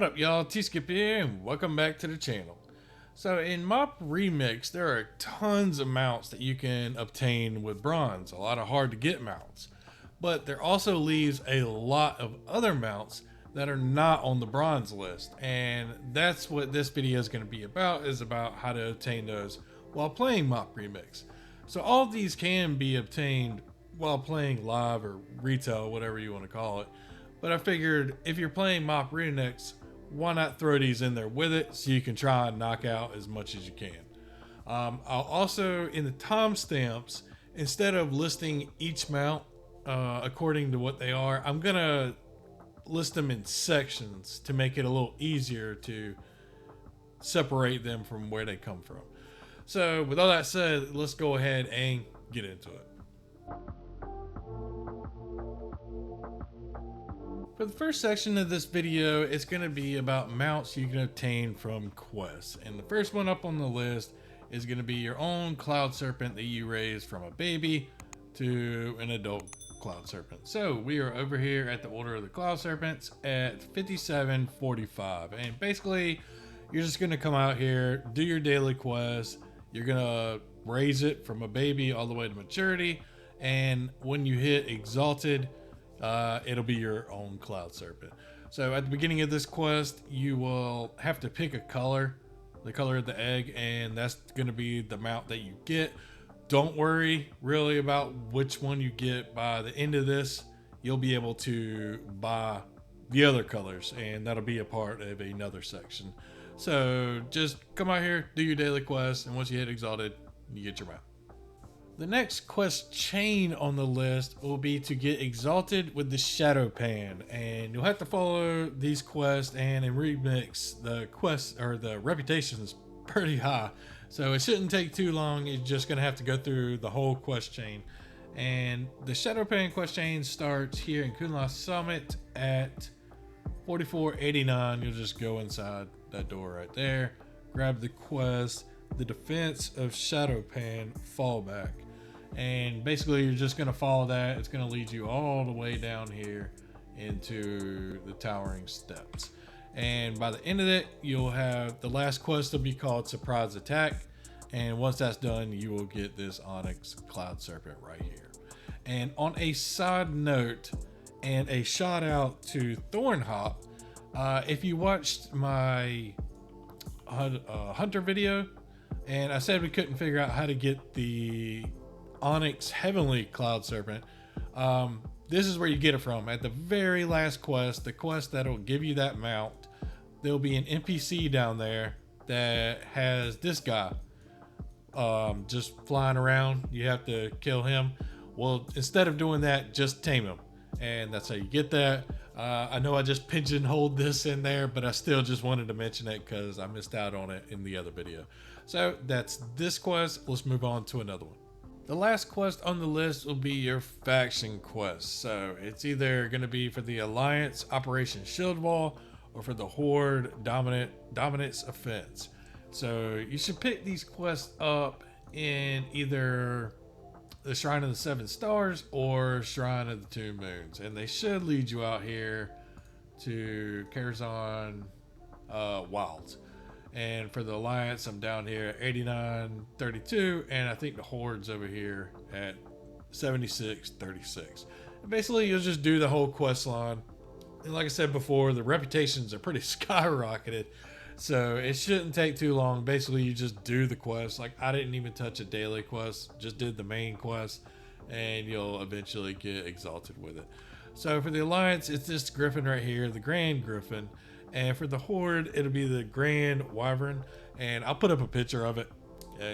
What up, y'all? T-Skip here, and welcome back to the channel. So in MOP Remix, there are tons of mounts that you can obtain with bronze, a lot of hard to get mounts. But there also leaves a lot of other mounts that are not on the bronze list, and that's what this video is going to be about, is about how to obtain those while playing MOP Remix. So all of these can be obtained while playing live or retail, whatever you want to call it. But I figured if you're playing MOP Remix, why not throw these in there with it so you can try and knock out as much as you can. I'll also, in the timestamps, instead of listing each mount according to what they are, I'm gonna list them in sections to make it a little easier to separate them from where they come from. So with all that said, let's go ahead and get into it. For the first section of this video, it's going to be about mounts you can obtain from quests. And the first one up on the list is going to be your own Cloud Serpent that you raise from a baby to an adult Cloud Serpent. So we are over here at the Order of the Cloud Serpents at 5745. And basically, you're just going to come out here, do your daily quest. You're going to raise it from a baby all the way to maturity. And when you hit Exalted, it'll be your own Cloud Serpent. So at the beginning of this quest, you will have to pick a color, the color of the egg, and that's going to be the mount that you get. Don't worry really about which one you get. By the end of this, you'll be able to buy the other colors, and that'll be a part of another section. So just come out here, do your daily quest, and once you hit Exalted, you get your mount. The next quest chain on the list will be to get Exalted with the Shadow Pan, and you'll have to follow these quests, and in Remix the quest or the reputation is pretty high, so it shouldn't take too long. You're just gonna have to go through the whole quest chain. And the Shadow Pan quest chain starts here in Kunla Summit at 4489. You'll just go inside that door right there, grab the quest, the Defense of Shadow Pan Fallback. And basically you're just going to follow that. It's going to lead you all the way down here into the Towering Steps. And by the end of it, you'll have the last quest will be called Surprise Attack. And once that's done, you will get this Onyx Cloud Serpent right here. And on a side note, and a shout out to Thornhop, if you watched my Hunter video, and I said we couldn't figure out how to get the Onyx Heavenly Cloud Serpent, this is where you get it from. At the very last quest, the quest that'll give you that mount, there'll be an NPC down there that has this guy just flying around. You have to kill him. Well, instead of doing that, just tame him, and that's how you get that. I know I just pigeonholed this in there, but I still just wanted to mention it because I missed out on it in the other video. So that's this quest. Let's move on to another one. The last quest on the list will be your faction quest. So it's either going to be for the Alliance Operation Shield Wall or for the Horde Dominance Offense. So you should pick these quests up in either the Shrine of the Seven Stars or Shrine of the Two Moons, and they should lead you out here to Karazhan Wilds. And for the Alliance, I'm down here at 8932, and I think the Horde's over here at 7636. And basically, you'll just do the whole quest line. And like I said before, the reputations are pretty skyrocketed, so it shouldn't take too long. Basically, you just do the quest. Like, I didn't even touch a daily quest, just did the main quest, and you'll eventually get Exalted with it. So for the Alliance, it's this Griffin right here, the Grand Griffin. And for the Horde, it'll be the Grand Wyvern. And I'll put up a picture of it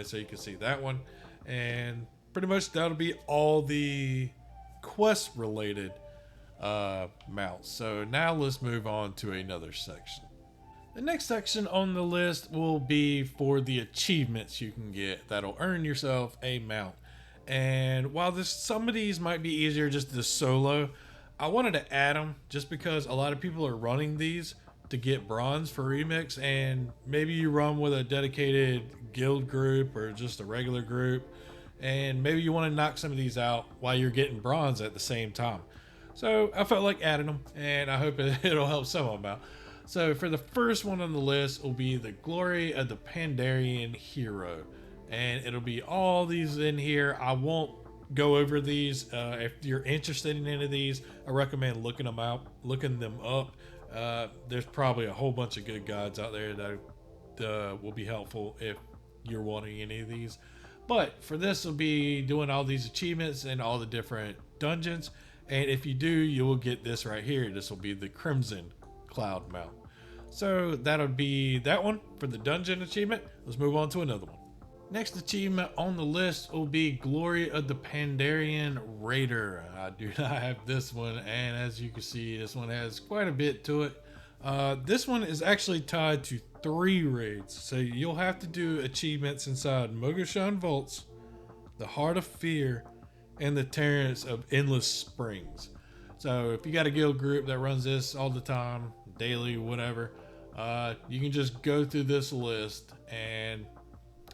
so you can see that one. And pretty much that'll be all the quest related mounts. So now let's move on to another section. The next section on the list will be for the achievements you can get that'll earn yourself a mount. And while some of these might be easier just to solo, I wanted to add them just because a lot of people are running these to get bronze for Remix, and maybe you run with a dedicated guild group or just a regular group, and maybe you want to knock some of these out while you're getting bronze at the same time. So I felt like adding them, and I hope it'll help some of them out. So for the first one on the list will be the Glory of the Pandarian Hero, and it'll be all these in here. I won't go over these. If you're interested in any of these, I recommend looking them up. There's probably a whole bunch of good guides out there that will be helpful if you're wanting any of these. But for this, will be doing all these achievements and all the different dungeons. And if you do, you will get this right here. This will be the Crimson Cloud Mount. So that'll be that one for the dungeon achievement. Let's move on to another one. Next achievement on the list will be Glory of the Pandarian Raider. I do not have this one, and as you can see, this one has quite a bit to it. This one is actually tied to 3 raids, so you'll have to do achievements inside Mogoshan Vaults, the Heart of Fear, and the Terrace of Endless Springs. So if you got a guild group that runs this all the time, daily, whatever, you can just go through this list and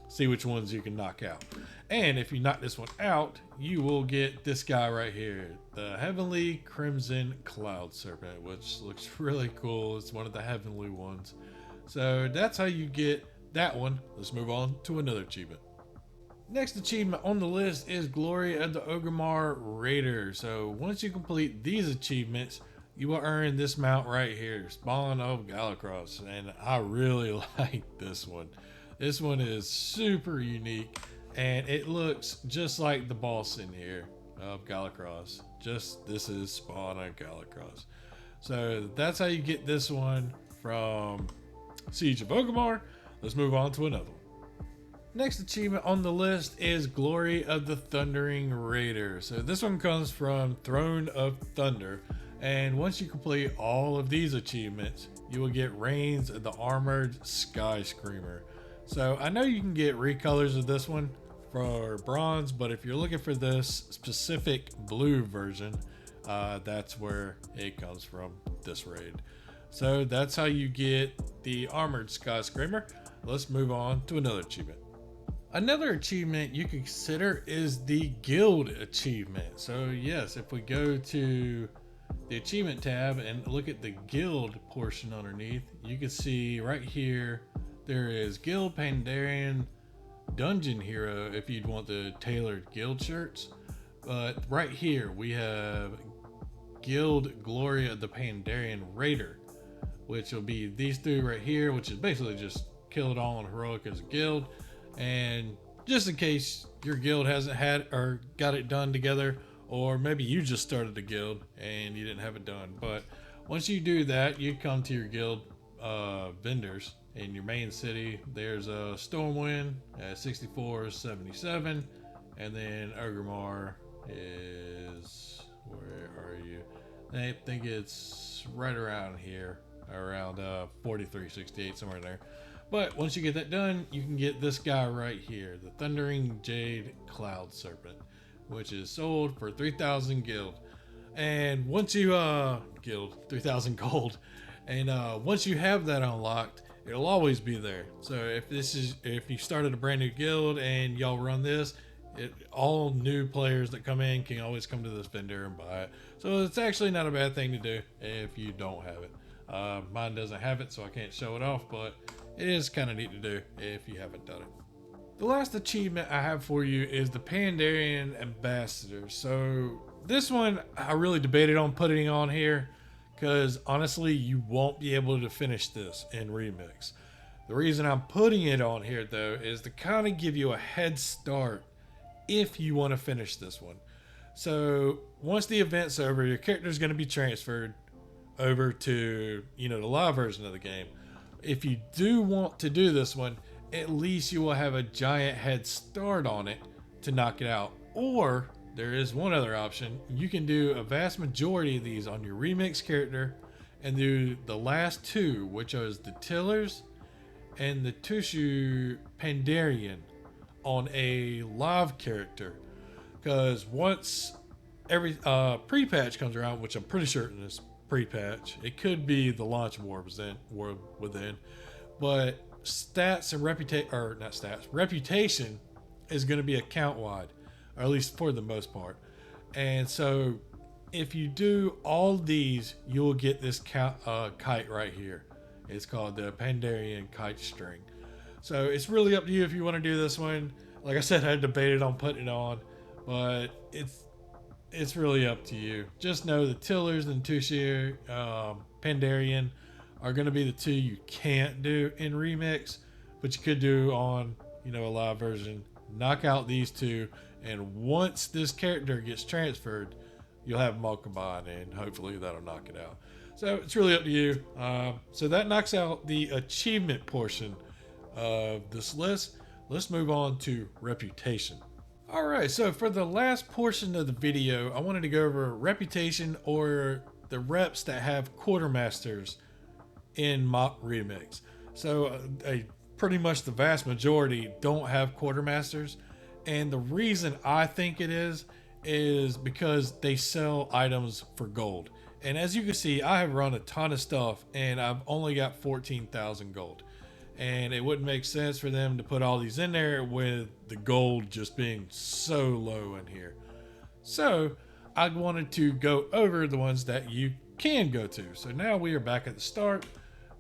see which ones you can knock out. And if you knock this one out, you will get this guy right here, the Heavenly Crimson Cloud Serpent, which looks really cool. It's one of the heavenly ones. So that's how you get that one. Let's move on to another achievement. Next achievement on the list is Glory of the Orgrimmar Raider. So once you complete these achievements, you will earn this mount right here, Spawn of Galacross. And I really like this one. This one is super unique, and it looks just like the boss in here of Galacross. This is Spawn of Galacross. So that's how you get this one from Siege of Orgrimmar. Let's move on to another one. Next achievement on the list is Glory of the Thundering Raider. So this one comes from Throne of Thunder, and once you complete all of these achievements, you will get Reigns of the Armored Sky Screamer. So I know you can get recolors of this one for bronze, but if you're looking for this specific blue version, that's where it comes from, this raid. So that's how you get the Armored Sky Screamer. Let's move on to another achievement. Another achievement you can consider is the Guild achievement. So yes, if we go to the achievement tab and look at the Guild portion underneath, you can see right here there is Guild Pandarian Dungeon Hero if you'd want the tailored guild shirts. But right here we have Guild Glory of the Pandarian Raider, which will be these 3 right here, which is basically just kill it all on heroic as a guild. And just in case your guild hasn't had or got it done together, or maybe you just started a guild and you didn't have it done, but once you do that, you come to your guild vendors in your main city. There's a Stormwind at 6477, and then Orgrimmar is, where are you? I think it's right around here, around 4368, somewhere there. But once you get that done, you can get this guy right here, the Thundering Jade Cloud Serpent, which is sold for 3,000 guild. And once you 3,000 gold, and once you have that unlocked, it'll always be there. So if you started a brand new guild and y'all run this, all new players that come in can always come to this vendor and buy it. So it's actually not a bad thing to do if you don't have it. Mine doesn't have it, so I can't show it off, but it is kind of neat to do if you haven't done it. The last achievement I have for you is the Pandarian Ambassador. So this one I really debated on putting on here, because honestly you won't be able to finish this in Remix. The reason I'm putting it on here though is to kind of give you a head start if you want to finish this one. So once the event's over, your character is going to be transferred over to, the live version of the game. If you do want to do this one, at least you will have a giant head start on it to knock it out. Or there is one other option. You can do a vast majority of these on your Remix character and do the last 2, which is the Tillers and the Tushu Pandarian on a live character. Because once every pre-patch comes around, which I'm pretty certain is pre-patch, it could be the launch war within, but stats and reputation is going to be account wide, or at least for the most part. And so if you do all these, you will get this kite right here. It's called the Pandarian Kite String. So it's really up to you if you want to do this one. Like I said, I debated on putting it on, but it's really up to you. Just know the Tillers and Tushier Pandarian are going to be the two you can't do in Remix, but you could do on, a live version. Knock out these two, and once this character gets transferred, you'll have them all combined, and hopefully that'll knock it out. So it's really up to you. So that knocks out the achievement portion of this list. Let's move on to reputation. All right, so for the last portion of the video, I wanted to go over reputation, or the reps that have quartermasters in MOP Remix. So pretty much the vast majority don't have quartermasters, and the reason I think it is because they sell items for gold. And as you can see, I have run a ton of stuff and I've only got 14,000 gold. And it wouldn't make sense for them to put all these in there with the gold just being so low in here. So I wanted to go over the ones that you can go to. So now we are back at the start,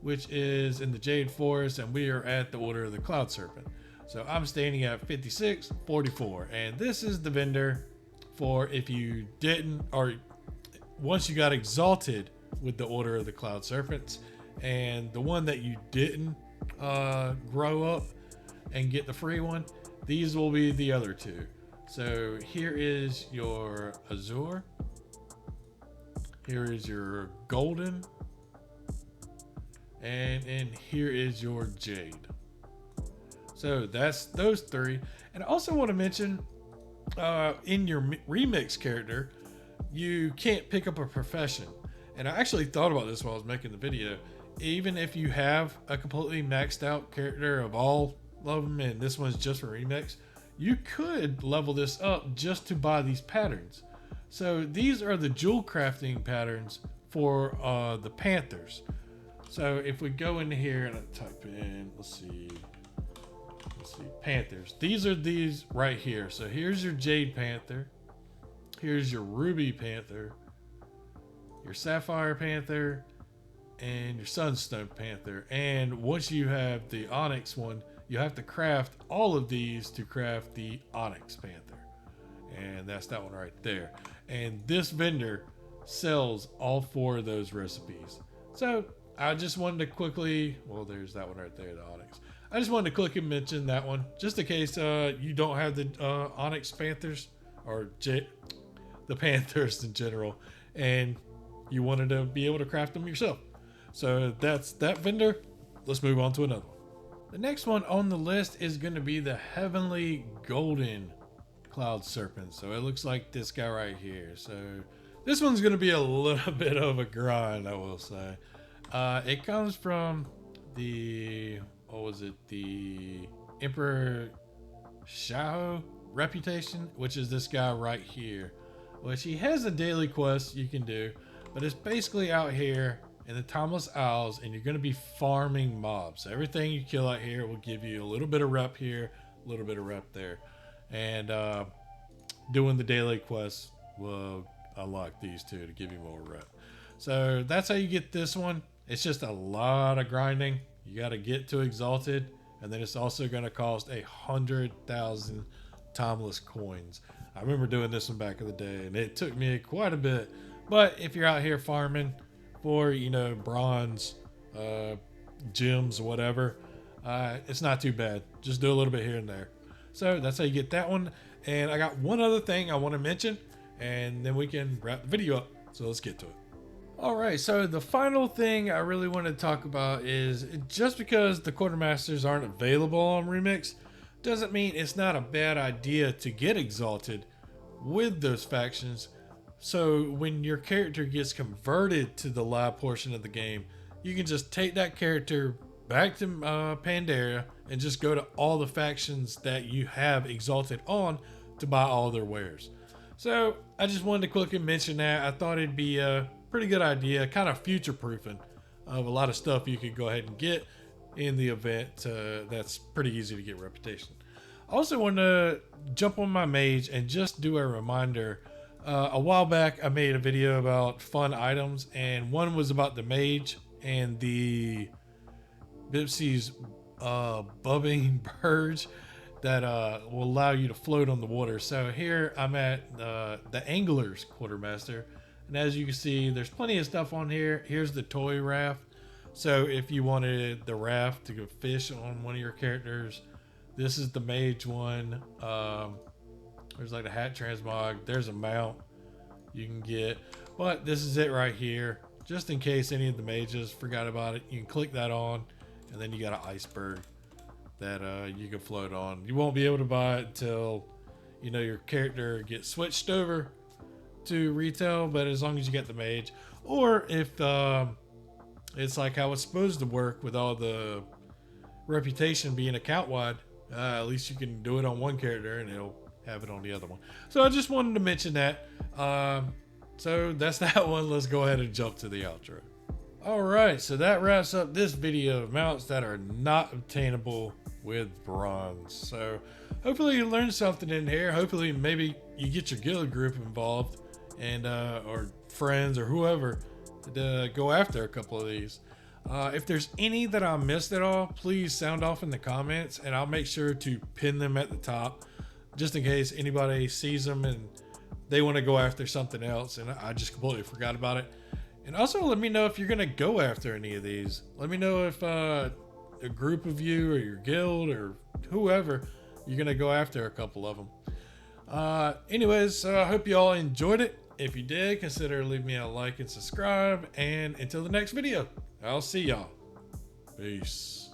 which is in the Jade Forest, and we are at the Order of the Cloud Serpent. So I'm standing at 5644, and this is the vendor for if you didn't, or once you got exalted with the Order of the Cloud Serpents, and the one that you didn't grow up and get the free one, these will be the other two. So here is your Azure, here is your Golden, and here is your Jade. So that's those three. And I also want to mention in your remix character, you can't pick up a profession. And I actually thought about this while I was making the video. Even if you have a completely maxed out character of all of them, and this one's just for remix, you could level this up just to buy these patterns. So these are the jewel crafting patterns for the Panthers. So if we go into here and I type in, let's see, Panthers. These are these right here. So here's your Jade Panther. Here's your Ruby Panther, your Sapphire Panther, and your Sunstone Panther. And once you have the Onyx one, you have to craft all of these to craft the Onyx Panther. And that's that one right there. And this vendor sells all four of those recipes. So I just wanted to quickly, well, there's that one right there, the Onyx. I just wanted to quickly mention that one, just in case you don't have the Onyx Panthers, or the Panthers in general, and you wanted to be able to craft them yourself. So that's that vendor. Let's move on to another one. The next one on the list is going to be the Heavenly Golden Cloud Serpent. So it looks like this guy right here. So this one's going to be a little bit of a grind, I will say. It comes from the, what was it? The Emperor Shaho reputation, which is this guy right here, which he has a daily quest you can do, but it's basically out here in the Timeless Isles, and you're going to be farming mobs. So everything you kill out here will give you a little bit of rep here, a little bit of rep there, and doing the daily quests will unlock these two to give you more rep. So that's how you get this one. It's just a lot of grinding. You got to get to Exalted, and then it's also going to cost 100,000 Timeless coins. I remember doing this one back in the day, and it took me quite a bit. But if you're out here farming for, bronze, gems, whatever, it's not too bad. Just do a little bit here and there. So that's how you get that one. And I got one other thing I want to mention, and then we can wrap the video up. So let's get to it. All right, so the final thing I really want to talk about is, just because the quartermasters aren't available on Remix doesn't mean it's not a bad idea to get Exalted with those factions. So when your character gets converted to the live portion of the game, you can just take that character back to Pandaria and just go to all the factions that you have Exalted on to buy all their wares. So I just wanted to quickly mention that. I thought it'd be a pretty good idea, kind of future-proofing of a lot of stuff you could go ahead and get in the event. That's pretty easy to get reputation. I also want to jump on my mage and just do a reminder. A while back I made a video about fun items, and one was about the mage and the Bipsy's bubbing purge that will allow you to float on the water. So here I'm at the Angler's Quartermaster, and as you can see, there's plenty of stuff on here. Here's the toy raft. So if you wanted the raft to go fish on one of your characters, this is the mage one. There's like a hat transmog. There's a mount you can get, but this is it right here. Just in case any of the mages forgot about it, you can click that on, and then you got an iceberg that you can float on. You won't be able to buy it until your character gets switched over to retail, but as long as you get the mage, or if it's like how it's supposed to work with all the reputation being account wide, at least you can do it on one character and it'll have it on the other one. So I just wanted to mention that. So that's that one. Let's go ahead and jump to the outro. Alright, so that wraps up this video of mounts that are not obtainable with bronze. So hopefully you learned something in here. Hopefully maybe you get your guild group involved and or friends or whoever to go after a couple of these. If there's any that I missed at all, please sound off in the comments and I'll make sure to pin them at the top just in case anybody sees them and they want to go after something else and I just completely forgot about it. And also let me know if you're going to go after any of these. Let me know if a group of you or your guild or whoever, you're going to go after a couple of them. Anyways, I hope you all enjoyed it. If you did, consider leaving me a like and subscribe. And until the next video, I'll see y'all. Peace.